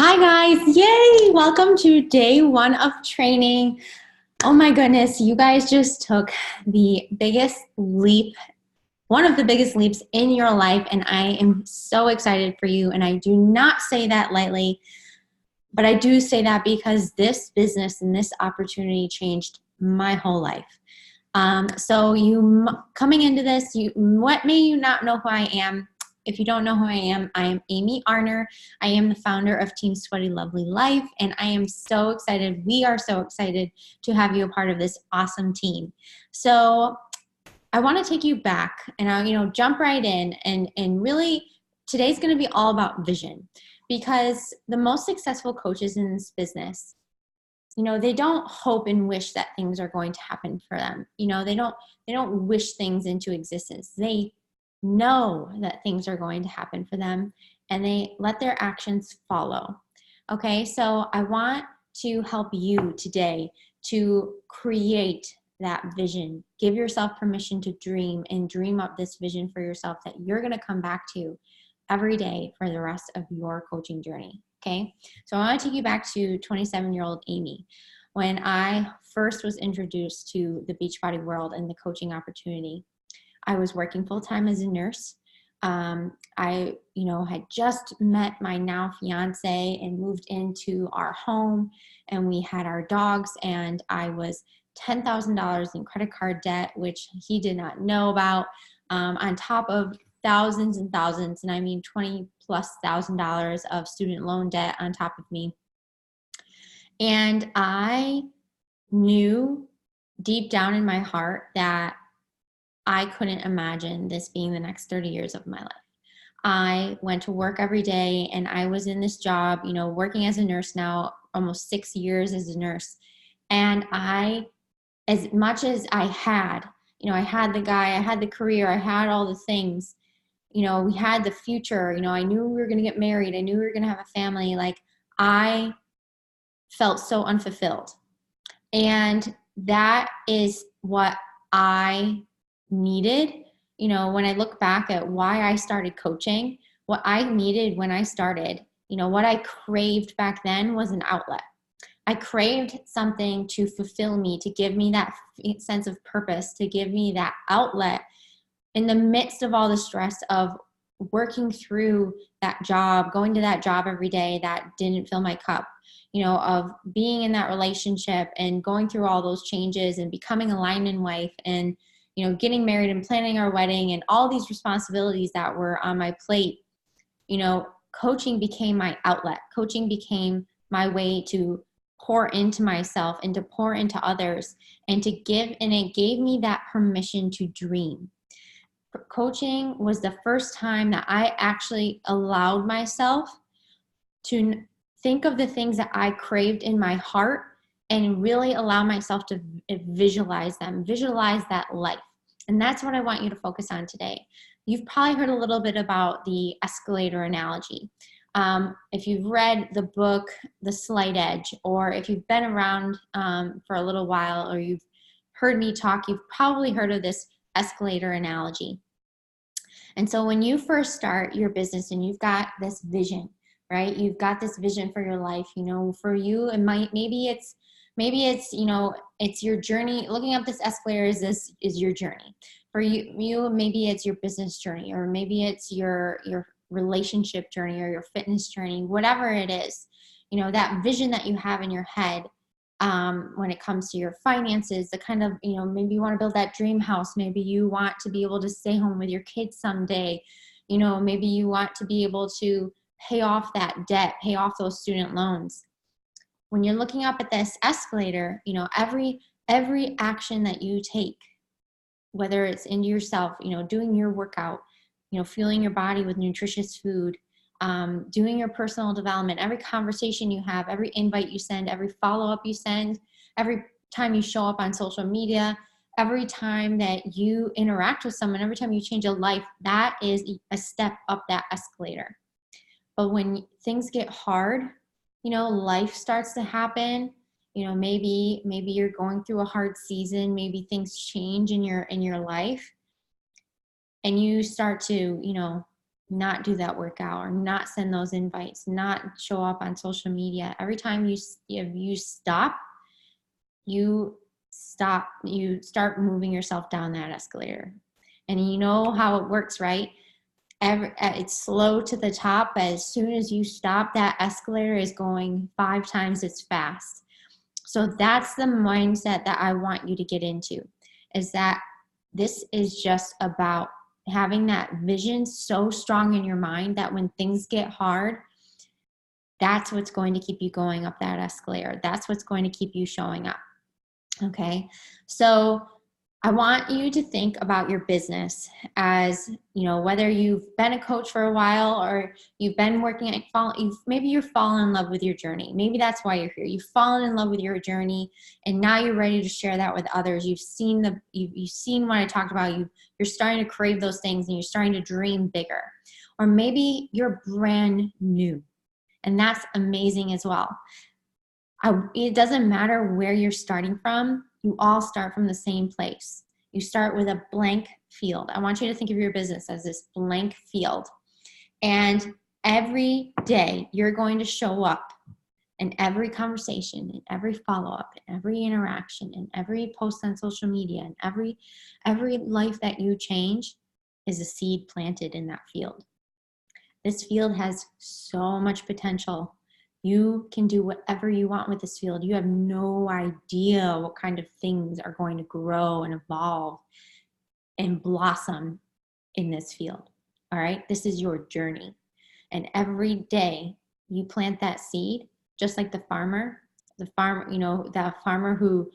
Hi guys, yay! Welcome to day one of training. Oh my goodness, you guys just took the biggest leap, one of the biggest leaps in your life, and I am so excited for you. And I do not say that lightly, but I do say that because this business and this opportunity changed my whole life. So coming into this, what may you not know who I am? If you don't know who I am Amy Arner. I am the founder of Team Sweaty Lovely Life, and I am so excited. We are so excited to have you a part of this awesome team. So I want to take you back and I'll jump right in and really today's going to be all about vision, because the most successful coaches in this business, they don't hope and wish that things are going to happen for them. They don't wish things into existence. They know that things are going to happen for them, and they let their actions follow. Okay, so I want to help you today to create that vision. Give yourself permission to dream and dream up this vision for yourself that you're going to come back to every day for the rest of your coaching journey. Okay, so I want to take you back to 27-year-old Amy. When I first was introduced to the Beachbody world and the coaching opportunity, I was working full-time as a nurse. I had just met my now fiance and moved into our home, and we had our dogs, and I was $10,000 in credit card debt, which he did not know about, on top of thousands and thousands, and I mean $20,000+ of student loan debt on top of me. And I knew deep down in my heart that I couldn't imagine this being the next 30 years of my life. I went to work every day, and I was in this job, working as a nurse now, almost 6 years as a nurse. And as much as I had the guy, I had the career, I had all the things, we had the future, I knew we were going to get married. I knew we were going to have a family. Like, I felt so unfulfilled. And that is what I needed. When I look back at why I started coaching, what I needed when I started, what I craved back then was an outlet. I craved something to fulfill me, to give me that sense of purpose, to give me that outlet in the midst of all the stress of working through that job, going to that job every day that didn't fill my cup, of being in that relationship and going through all those changes and becoming a lineman wife and, getting married and planning our wedding and all these responsibilities that were on my plate. Coaching became my outlet. Coaching became my way to pour into myself and to pour into others and to give, and it gave me that permission to dream. Coaching was the first time that I actually allowed myself to think of the things that I craved in my heart and really allow myself to visualize them, visualize that life. And that's what I want you to focus on today. You've probably heard a little bit about the escalator analogy. If you've read the book, The Slight Edge, or if you've been around for a little while, or you've heard me talk, you've probably heard of this escalator analogy. And so when you first start your business and you've got this vision, right? You've got this vision for your life, for you, maybe it's it's your journey. Looking up this escalator is your journey. For you, maybe it's your business journey, or maybe it's your relationship journey or your fitness journey, whatever it is, that vision that you have in your head. When it comes to your finances, the kind of, maybe you want to build that dream house. Maybe you want to be able to stay home with your kids someday. Maybe you want to be able to pay off that debt, pay off those student loans. When you're looking up at this escalator, every action that you take, whether it's into yourself, doing your workout, fueling your body with nutritious food, doing your personal development, every conversation you have, every invite you send, every follow-up you send, every time you show up on social media, every time that you interact with someone, every time you change a life, that is a step up that escalator. But when things get hard, life starts to happen, maybe you're going through a hard season, maybe things change in your life, and you start to, not do that workout or not send those invites, not show up on social media. Every time you stop, you start moving yourself down that escalator. And you know how it works, right? It's slow to the top, but as soon as you stop, that escalator is going 5 times as fast. So that's the mindset that I want you to get into, is that this is just about having that vision so strong in your mind that when things get hard, that's what's going to keep you going up that escalator. That's what's going to keep you showing up. Okay, so I want you to think about your business as, you know, whether you've been a coach for a while or you've been working at, maybe you're fallen in love with your journey. Maybe that's why you're here. You've fallen in love with your journey, and now you're ready to share that with others. You've seen what I talked about. You're starting to crave those things, and you're starting to dream bigger. Or maybe you're brand new, and that's amazing as well. It doesn't matter where you're starting from. You all start from the same place. You start with a blank field. I want you to think of your business as this blank field. And every day you're going to show up in every conversation, in every follow-up, in every interaction, in every post on social media, and every life that you change is a seed planted in that field. This field has so much potential. You can do whatever you want with this field. You have no idea what kind of things are going to grow and evolve and blossom in this field. All right, this is your journey. And every day you plant that seed, just like the farmer, you know, that farmer who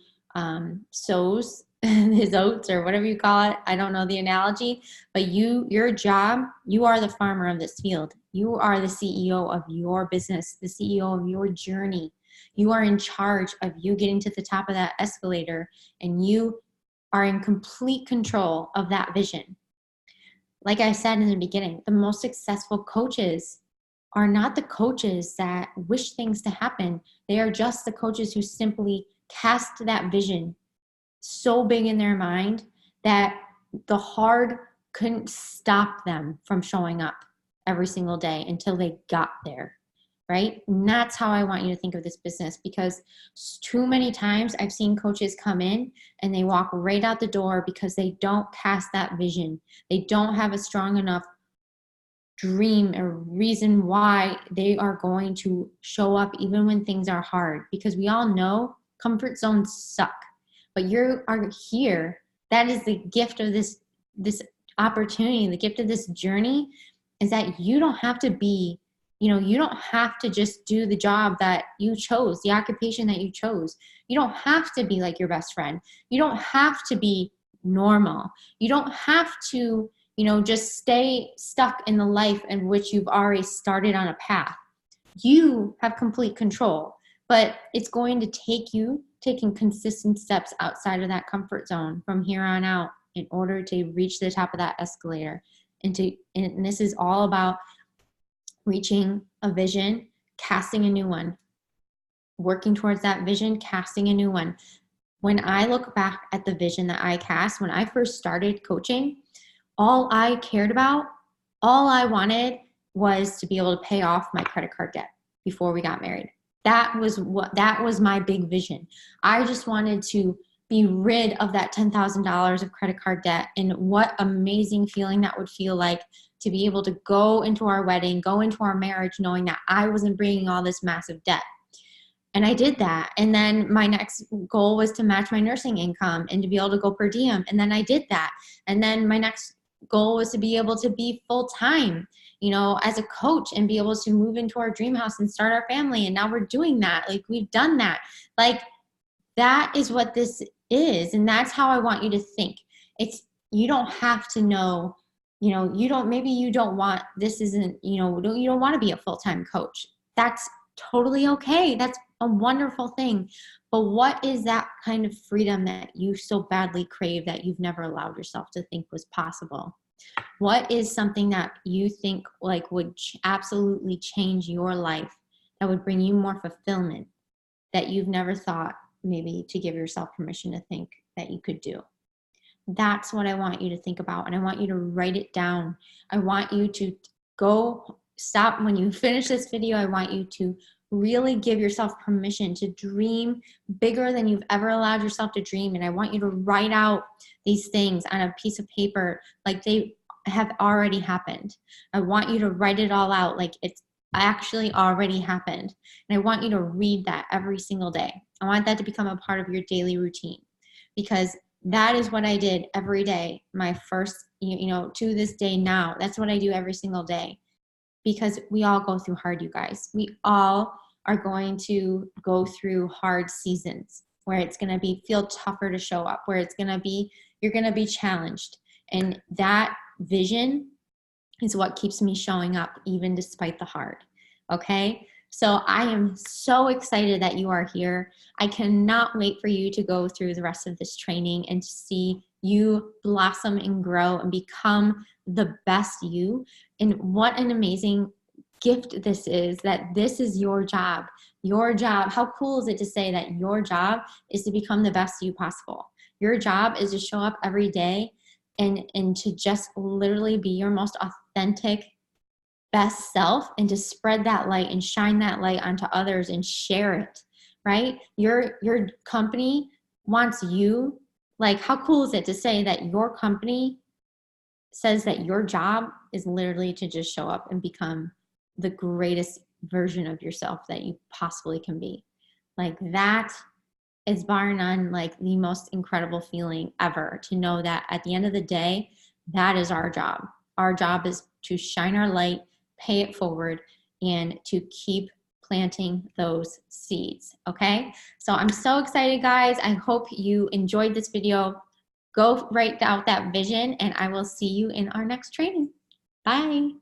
sows his oats or whatever you call it. I don't know the analogy, but your job, you are the farmer of this field. You are the CEO of your business, the CEO of your journey. You are in charge of you getting to the top of that escalator, and you are in complete control of that vision. Like I said in the beginning, the most successful coaches are not the coaches that wish things to happen. They are just the coaches who simply cast that vision so big in their mind that the hard couldn't stop them from showing up every single day until they got there, right? And that's how I want you to think of this business, because too many times I've seen coaches come in and they walk right out the door because they don't cast that vision. They don't have a strong enough dream or reason why they are going to show up even when things are hard, because we all know comfort zones suck. But you are here. That is the gift of this opportunity. The gift of this journey is that you don't have to be, you don't have to just do the job that you chose, the occupation that you chose. You don't have to be like your best friend. You don't have to be normal. You don't have to, just stay stuck in the life in which you've already started on a path. You have complete control, but it's going to take you taking consistent steps outside of that comfort zone from here on out in order to reach the top of that escalator. And this is all about reaching a vision, casting a new one, working towards that vision, casting a new one. When I look back at the vision that I cast, when I first started coaching, all I cared about, all I wanted was to be able to pay off my credit card debt before we got married. That was my big vision. I just wanted to be rid of that $10,000 of credit card debt, and what amazing feeling that would feel like to be able to go into our wedding, go into our marriage, knowing that I wasn't bringing all this massive debt. And I did that. And then my next goal was to match my nursing income and to be able to go per diem. And then I did that. And then my next goal was to be able to be full-time, as a coach, and be able to move into our dream house and start our family. And now we're doing that. Like, we've done that. Like, that is what this is. And that's how I want you to think. You don't have to know, maybe you don't want, this isn't, you don't want to be a full-time coach. That's totally okay. That's a wonderful thing. But what is that kind of freedom that you so badly crave that you've never allowed yourself to think was possible? What is something that you think like would absolutely change your life, that would bring you more fulfillment, that you've never thought maybe to give yourself permission to think that you could do? That's what I want you to think about, and I want you to write it down. I want you to go stop. When you finish this video, I want you to really give yourself permission to dream bigger than you've ever allowed yourself to dream. And I want you to write out these things on a piece of paper like they have already happened. I want you to write it all out like it's actually already happened. And I want you to read that every single day. I want that to become a part of your daily routine, because that is what I did every day. My first, to this day now, that's what I do every single day, because we all go through hard, you guys. We all are going to go through hard seasons where it's going to feel tougher to show up, where you're going to be challenged. And that vision is what keeps me showing up even despite the hard. Okay? So I am so excited that you are here. I cannot wait for you to go through the rest of this training and to see you blossom and grow and become the best you. And what an amazing gift this is, that this is your job. Your job, how cool is it to say that your job is to become the best you possible? Your job is to show up every day and to just literally be your most authentic, best self, and to spread that light and shine that light onto others and share it, right? Your company wants you. Like, how cool is it to say that your company says that your job is literally to just show up and become the greatest version of yourself that you possibly can be? Like, that is bar none like the most incredible feeling ever, to know that at the end of the day, that is our job. Our job is to shine our light, pay it forward, and to keep planting those seeds. Okay, so I'm so excited, guys. I hope you enjoyed this video. Go write out that vision, and I will see you in our next training. Bye.